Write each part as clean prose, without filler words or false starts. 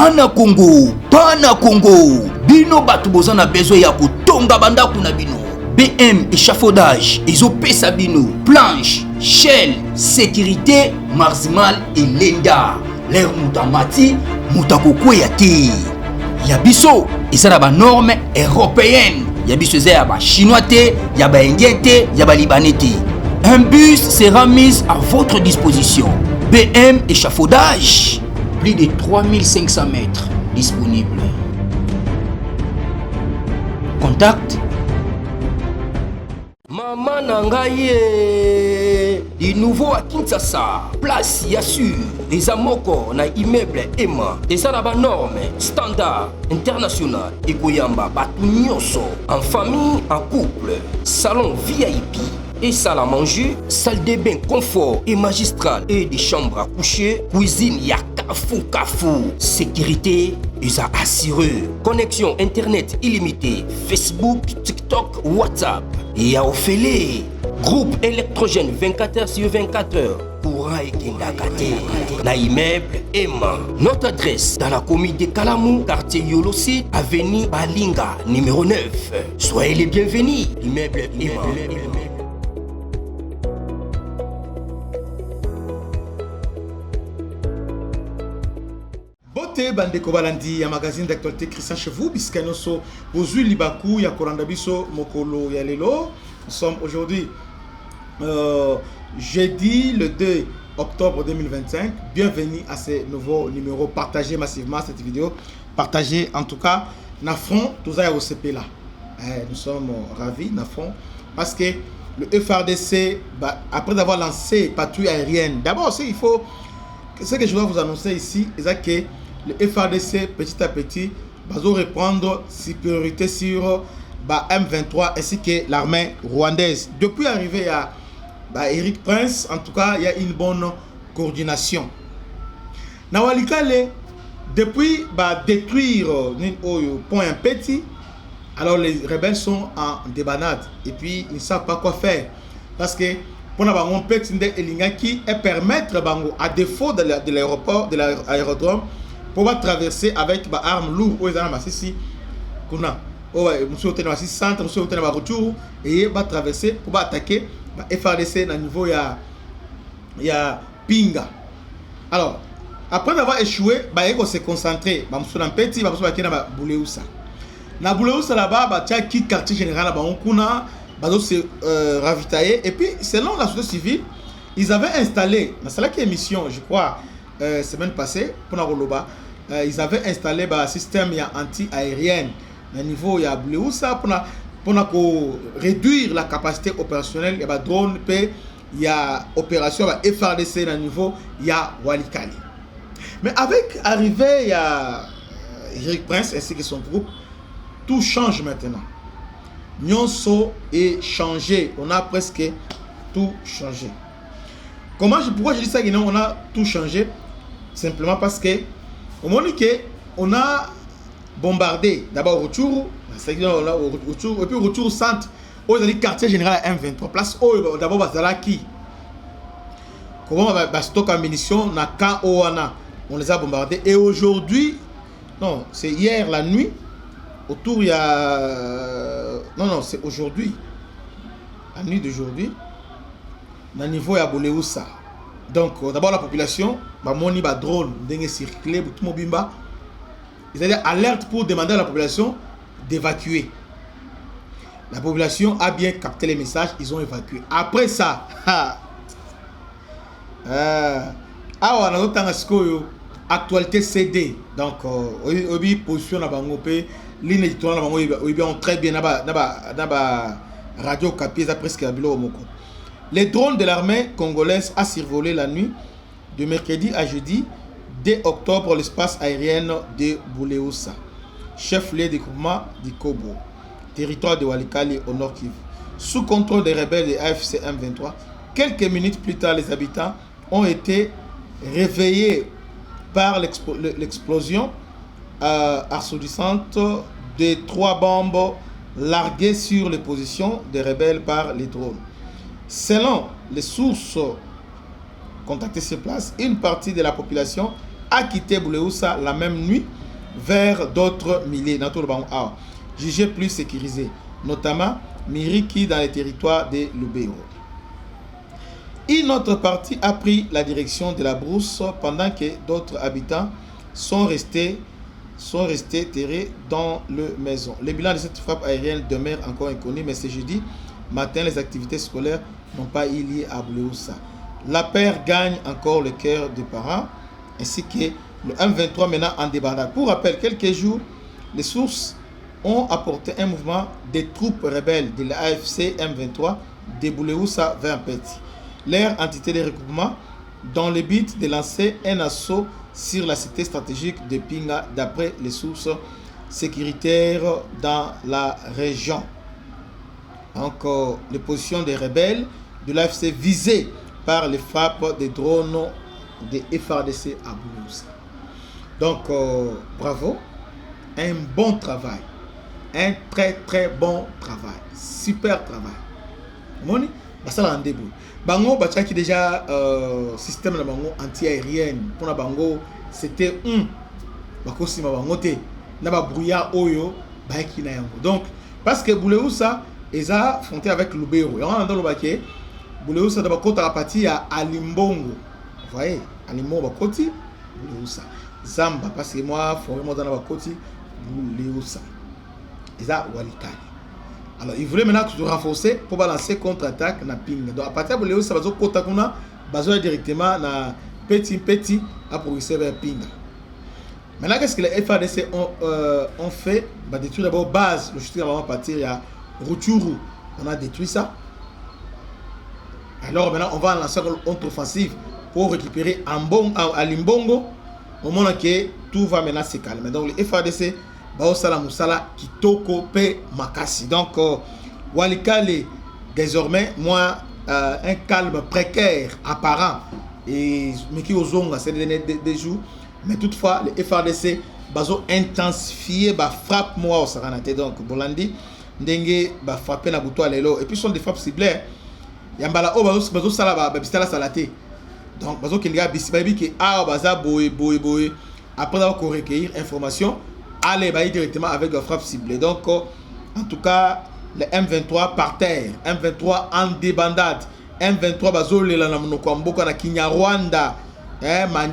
Pana Congo, bino batu bozana besoin ya kotonga bandaku na bino. BM échafaudage, ezopesa bino, planche, shell, sécurité, maximal et lenda. L'air mutamati, mutakokweya te. Yabiso, ezala ba norme européenne. Yabiso ezala ba chinois te, ya ba indien te, ya ba libanais te. Un bus sera mis à votre disposition. BM échafaudage, plus de 3500 mètres disponibles. Contact Maman Nangaye, du nouveau à Kinshasa, place Yassur, des amoko na immeuble Emma, des arabes normes, standard, international, et Koyamba, Batunyoso, en famille, en couple, salon VIP, et salle à manger, salle de bain confort et magistral, et des chambres à coucher, cuisine Kafou, sécurité, ils a assuré. Connexion internet illimitée, Facebook, TikTok, WhatsApp. Et à Ophélie, groupe électrogène 24h/24h. Courant et Kindakate. Na immeuble Emma. Notre adresse dans la commune de Kalamou, quartier Yolosid, avenue Balinga, numéro 9. Soyez les bienvenus. Immeuble Emma. Bote bandeko balandi ya magazine d'actualité Christian Chevou biskanoso bozui libaku ya kolanda biso mokolo ya lelo. Nous sommes aujourd'hui jeudi le 2 octobre 2025. Bienvenue à ce nouveau numéro. Partagez massivement cette vidéo. Partagez en tout cas na front tout ça au CP là. Nous sommes ravis na front parce que le FRDC après avoir lancé patrouille aérienne. D'abord il faut ce que je dois vous annoncer ici, c'est que le FRDC, petit à petit, va reprendre supériorité sur M23 ainsi que l'armée rwandaise. Depuis l'arrivée à Eric Prince, en tout cas, il y a une bonne coordination. Nawalikale, depuis détruire Point Petit, alors les rebelles sont en débandade et puis ils ne savent pas quoi faire. Parce que pour nous permettre à défaut de l'aéroport, de l'aérodrome, pour traverser avec des armes lourdes aux ici centre retour et va traverser pour attaquer FRDC dans le niveau il y a Pinga. Alors après avoir échoué, il se concentrer dans petit na Bouleusa. Na Bouleusa là-bas, il y a qui quartier général se ravitailler et puis selon la société civile ils avaient installé dans celle qui émission je crois semaine passée pour Roloba ils avaient installé un système anti-aérien au niveau ya Bleusa pour réduire la capacité opérationnelle il y a drone il y a opération FRDC au niveau ya Walikali. Mais avec arrivée il y a Eric Prince ainsi que son groupe, tout change maintenant. Nyonso est changé, on a presque tout changé. Pourquoi je dis ça? On a tout changé simplement parce que on a bombardé d'abord retour et puis retour centre au quartier général M23 place d'abord Bazalaki. Comment va stock en munitions na Kaoana, on les a bombardés et aujourd'hui non c'est hier la nuit autour il y a non c'est aujourd'hui la nuit d'aujourd'hui na niveau ya Boleusa. Donc d'abord la population moni drone dengue circuler tout mobimba, c'est-à-dire alerte pour demander à la population d'évacuer. La population a bien capté les messages, ils ont évacué. Après ça on a autant actualité CD donc obi position na bango pe ligne éditoriale na bango très bien na ba radio Kapi za presque à bilo moko. Les drones de l'armée congolaise a survolé la nuit de mercredi à jeudi 2 octobre l'espace aérien de Bouleusa, chef-lieu du groupement du Kobo, territoire de Walikali au nord Kivu, sous contrôle des rebelles de AFC M23. Quelques minutes plus tard, les habitants ont été réveillés par l'explosion assourdissante de 3 bombes larguées sur les positions des rebelles par les drones. Selon les sources contactées sur place, une partie de la population a quitté Boulehoussa la même nuit vers d'autres milliers, jugés plus sécurisés, notamment Miriki dans les territoires de Lubero. Une autre partie a pris la direction de la brousse pendant que d'autres habitants sont restés terrés dans leur maison. Le bilan de cette frappe aérienne demeure encore inconnu, mais ce jeudi matin, les activités scolaires n'ont pas eu lieu à Boulehoussa. La paire gagne encore le cœur des parents, ainsi que le M23 maintenant en débandade. Pour rappel, quelques jours, les sources ont apporté un mouvement des troupes rebelles de l'AFC M23 de Boulehoussa vers Petit, leur entité de regroupement, dans le but de lancer un assaut sur la cité stratégique de Pinga, d'après les sources sécuritaires dans la région. Encore les positions des rebelles de l'AFC visées par les frappes des drones de FARDC à Boulehoussa. Donc, bravo, un bon travail, un très bon travail, super travail. Moni, ça l'a début. Bango, qui déjà système de bango anti-aérien pour la bango, c'était bakosi ma bango te na ba brouillard oyo ba ki na yango. Donc, parce que Boulehoussa ils a fronté avec Lubero. Et on a dans le baquet, Boulehoussa de bakota la partie à Alimbongo. Vous voyez, Alimbongo bakoti Boulehoussa. Zamba parce que moi formellement dans la bakoti Boulehoussa. Ils a Walikali. Alors ils voulaient maintenant se renforcer pour balancer contre-attaque na Pinga. Donc à partir de Boulehoussa bazo kota kuna bazo directement na petit à progresser vers Pinga. Maintenant qu'est-ce que les FARDC ont fait? Bah détruire d'abord base, le chute avant partir il y a Rutshuru, on a détruit ça. Alors maintenant, on va lancer une contre-offensive pour récupérer à Limbongo. Au moment que tout va maintenant se calmer. Donc, les FARDC, Baosala Moussala, Kitoko, Pe, Makasi. Donc, Walikale, désormais, moi, un calme précaire, apparent. Et Miki Ozonga, c'est des jours. Mais toutefois, les FARDC, Bazo intensifié, frappe moi au Saranate. Donc, Bolandi. Ndenge ba frapper na buto lelo et puis sont des frappes ciblées yambala o bazo sala ba bistala salate donc bazo kelinga bisibabi ke a baza boy après avoir recueillir information aller ba directement avec la frappe ciblée. Donc en tout cas le M23 par terre, M23 en débandade, M23 bazo lela na monoko mboka na Kinyarwanda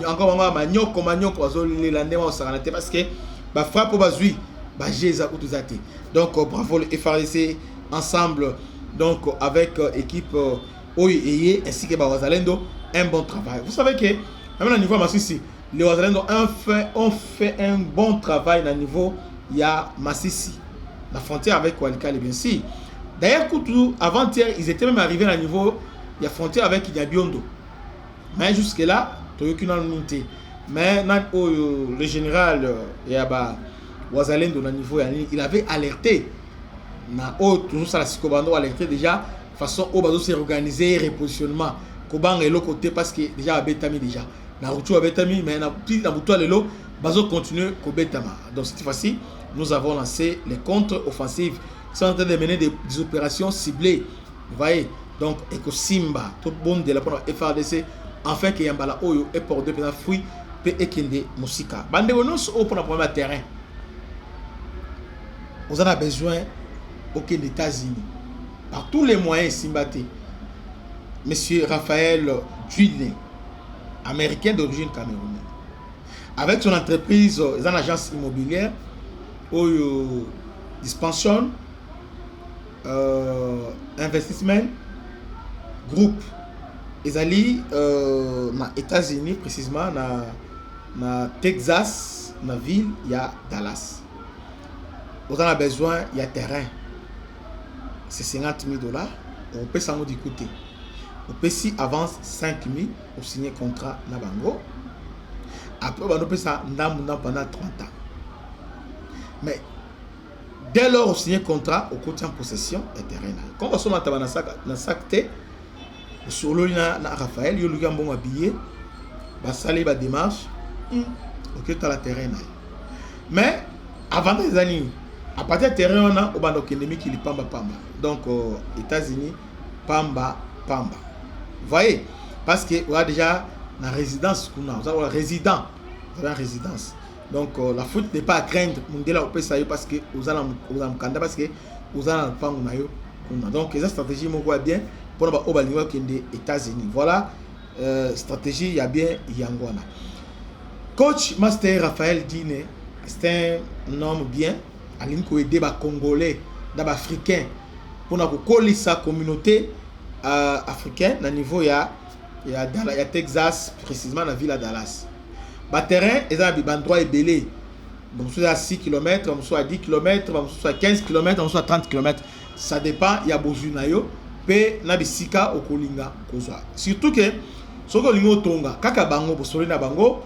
encore manyoko bazo lela ndema osanganate parce que ba frappe bazui ba jeza utuzate. Donc bravo le FARDC ensemble donc avec équipe Oye ainsi que Wazalendo, un bon travail. Vous savez que même au niveau Massissi, les Wazalendo ont fait un bon travail au niveau il y a Massissi, la frontière avec Walikale bien sûr. D'ailleurs avant-hier ils étaient même arrivés au niveau il y a frontière avec Nyabiondo. Mais jusque là, Toyokina Nunte. Mais le général Yaba Wazalendo au niveau il avait alerté toujours ça la Sikobando alerté déjà façon au bazo se organiser repositionnement Kobang et l'autre côté parce que déjà Betami déjà na Ruchu Betami mais na petit na buto lelo bazo continuer ko Betama. Donc cette fois-ci nous avons lancé les contre-offensives sont en train de mener des opérations ciblées, vous voyez. Donc Eko Simba tout bon de la FARDC enfin que Yambala Oyo est pour deux fruits pe ekende musika bande wonos au pour la premier terrain. Vous en avez besoin aucun des États-Unis. Par tous les moyens, Simbaté. Monsieur Raphaël Djouine, américain d'origine camerounaise. Avec son entreprise, une agence immobilière, Dispensation, Investissement, Groupe. Ils allaient aux États-Unis, précisément, dans Texas, dans la ville, il y a Dallas. Vous en avez besoin, il y a terrain. C'est $50,000. On peut s'en du côté. On peut si avance 5,000 pour signer contrat na bango. Après, on peut ça pendant 30 ans. Mais dès lors, on signe contrat, on continue en possession et terrain. Quand on se met dans le sac, sur le na Raphaël, il y a un bon habillé, il y a une démarche, ok, tu as le terrain. Mais avant des années, à partir du terrain, on a un ennemi qui est Pamba. Donc, aux États-Unis, Pamba. Vous voyez? Parce que on a déjà la résidence, on a résident. vous avez une résidence. Donc la faute n'est pas à craindre Mundela au PSA parce que vous avez un candidat parce que vous avez un pango. Donc la stratégie me voit bien pour les États-Unis. Voilà, stratégie il y a bien Yangwana. Coach Master Raphaël Dine, c'est un homme bien. Il a aidé les Congolais, les Africains pour coller sa communauté africaine au niveau il y a Texas, précisément dans la ville de Dallas. Le terrain est un endroit belé. Bon, soit à 6 km, soit à 10 km, soit à 15 km, soit à 30 km. Ça dépend, il y a besoin de pe na bisika okolinga kozwa. Surtout que soko lingo tonga kaka bango bosolo na bango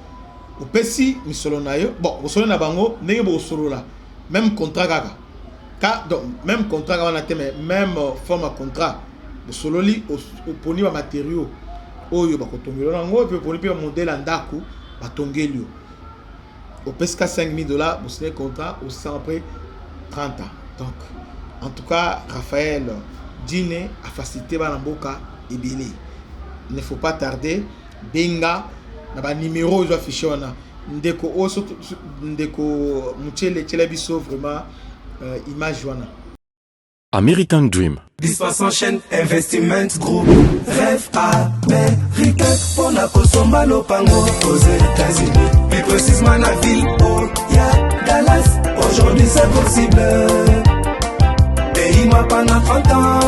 opesi misolo na yo. Bon, bosolo na bango ndenge bosolo la. Même contrat kaka. Donc même contrat wana te mais même forme de contrat. Bosolo li oponi ba matériaux oyo bakotongelo nango pe oponi pe modèle ndaku batongeli yo. Au pesca $5,000, vous signez contrat au 100 après 30 ans. Donc, en tout cas, Raphaël Dine a facilité Banamboka et Billy. Il ne faut pas tarder. Benga, na numéro ils affiché on ndeko oso ndeko mutele telabiso vraiment image wana. American Dream. Dispensant chaîne Investiment Group. Rêve américain pour la Kosomba Lopango aux États-Unis. Plus précisément la ville où il y a Dallas. Aujourd'hui c'est possible. Pays moi pendant 30 ans.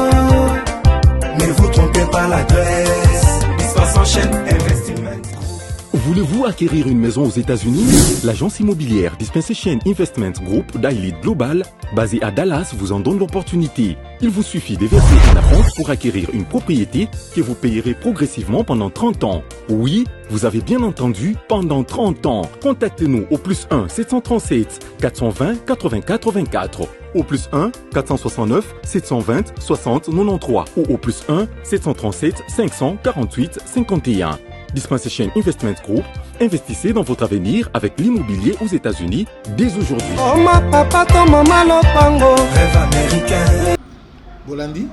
Ne vous trompez pas l'adresse. Dispensant chaîne Investiment Group. Voulez-vous acquérir une maison aux États-Unis? L'agence immobilière Dispensation Investment Group d'Elite Global, basée à Dallas, vous en donne l'opportunité. Il vous suffit de verser un acompte pour acquérir une propriété que vous payerez progressivement pendant 30 ans. Oui, vous avez bien entendu, pendant 30 ans. Contactez-nous au +1 737 420 84 24, au +1 469 720 60 93 ou au +1 737 548 51. Dispensation Investment Group, investissez dans votre avenir avec l'immobilier aux États-Unis dès aujourd'hui. Oh ma papa, ton maman Lopango. Rêve américain. Bolandi,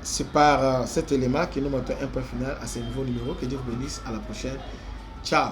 c'est par cet élément que nous mettons un point final à ce nouveau numéro. Que Dieu vous bénisse. À la prochaine. Ciao.